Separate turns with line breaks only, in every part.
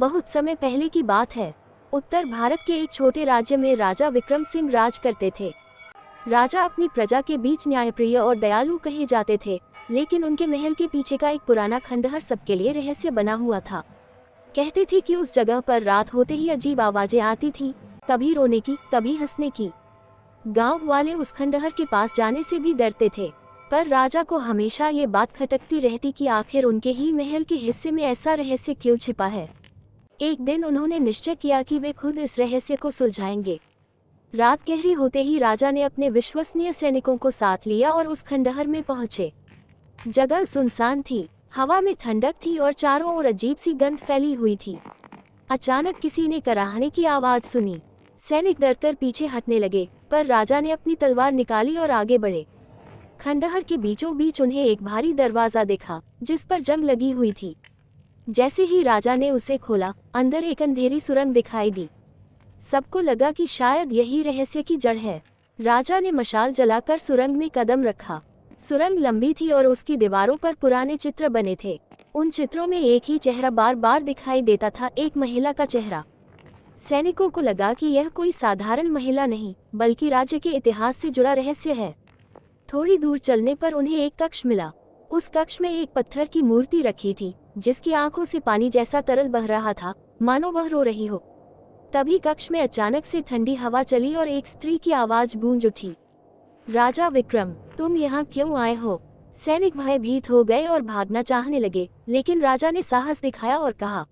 बहुत समय पहले की बात है। उत्तर भारत के एक छोटे राज्य में राजा विक्रम सिंह राज करते थे। राजा अपनी प्रजा के बीच न्यायप्रिय और दयालु कहे जाते थे, लेकिन उनके महल के पीछे का एक पुराना खंडहर सबके लिए रहस्य बना हुआ था। कहते थे कि उस जगह पर रात होते ही अजीब आवाजें आती थी, कभी रोने की, कभी हंसने की। गांव वाले उस खंडहर के पास जाने से भी डरते थे, पर राजा को हमेशा ये बात खटकती रहती कि आखिर उनके ही महल के हिस्से में ऐसा रहस्य क्यों छिपा है। एक दिन उन्होंने निश्चय किया कि वे खुद इस रहस्य को सुलझाएंगे। रात गहरी होते ही राजा ने अपने विश्वसनीय सैनिकों को साथ लिया और उस खंडहर में पहुंचे। जगह सुनसान थी, हवा में ठंडक थी और चारों ओर अजीब सी गंध फैली हुई थी। अचानक किसी ने कराहने की आवाज सुनी। सैनिक डरकर पीछे हटने लगे, पर राजा ने अपनी तलवार निकाली और आगे बढ़े। खंडहर के बीचों बीच उन्हें एक भारी दरवाजा देखा, जिस पर जंग लगी हुई थी। जैसे ही राजा ने उसे खोला, अंदर एक अंधेरी सुरंग दिखाई दी। सबको लगा कि शायद यही रहस्य की जड़ है। राजा ने मशाल जलाकर सुरंग में कदम रखा। सुरंग लंबी थी और उसकी दीवारों पर पुराने चित्र बने थे। उन चित्रों में एक ही चेहरा बार बार दिखाई देता था, एक महिला का चेहरा। सैनिकों को लगा कि यह कोई साधारण महिला नहीं, बल्कि राज्य के इतिहास से जुड़ा रहस्य है। थोड़ी दूर चलने पर उन्हें एक कक्ष मिला। उस कक्ष में एक पत्थर की मूर्ति रखी थी, जिसकी आंखों से पानी जैसा तरल बह रहा था, मानो वह रो रही हो। तभी कक्ष में अचानक से ठंडी हवा चली और एक स्त्री की आवाज गूंज उठी, राजा विक्रम, तुम यहाँ क्यों आए हो? सैनिक भयभीत हो गए और भागना चाहने लगे, लेकिन राजा ने साहस दिखाया और कहा,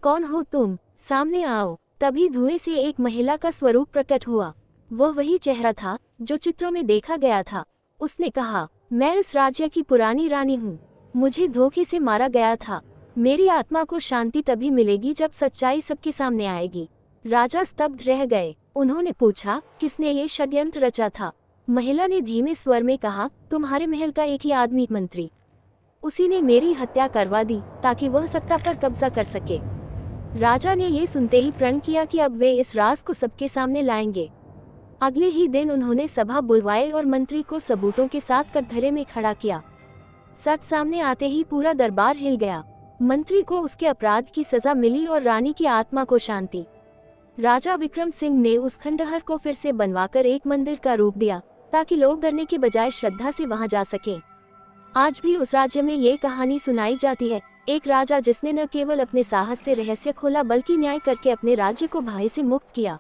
कौन हो तुम? सामने आओ। तभी धुएं से एक महिला का स्वरूप प्रकट हुआ। वह वही चेहरा था जो चित्रों में देखा गया था। उसने कहा, मैं इस राज्य की पुरानी रानी हूँ। मुझे धोखे से मारा गया था। मेरी आत्मा को शांति तभी मिलेगी जब सच्चाई सबके सामने आएगी। राजा स्तब्ध रह गए। उन्होंने पूछा, किसने ये षड्यंत्र रचा था? महिला ने धीमे स्वर में कहा, तुम्हारे महल का एक ही आदमी, मंत्री। उसी ने मेरी हत्या करवा दी ताकि वह सत्ता पर कब्जा कर सके। राजा ने ये सुनते ही प्रण किया कि अब वे इस राज को सबके सामने लाएंगे। अगले ही दिन उन्होंने सभा बुलवाई और मंत्री को सबूतों के साथ कटघरे में खड़ा किया। सच सामने आते ही पूरा दरबार हिल गया। मंत्री को उसके अपराध की सजा मिली और रानी की आत्मा को शांति। राजा विक्रम सिंह ने उस खंडहर को फिर से बनवाकर एक मंदिर का रूप दिया, ताकि लोग डरने के बजाय श्रद्धा से वहां जा सकें। आज भी उस राज्य में ये कहानी सुनाई जाती है, एक राजा जिसने न केवल अपने साहस से रहस्य खोला, बल्कि न्याय करके अपने राज्य को भय से मुक्त किया।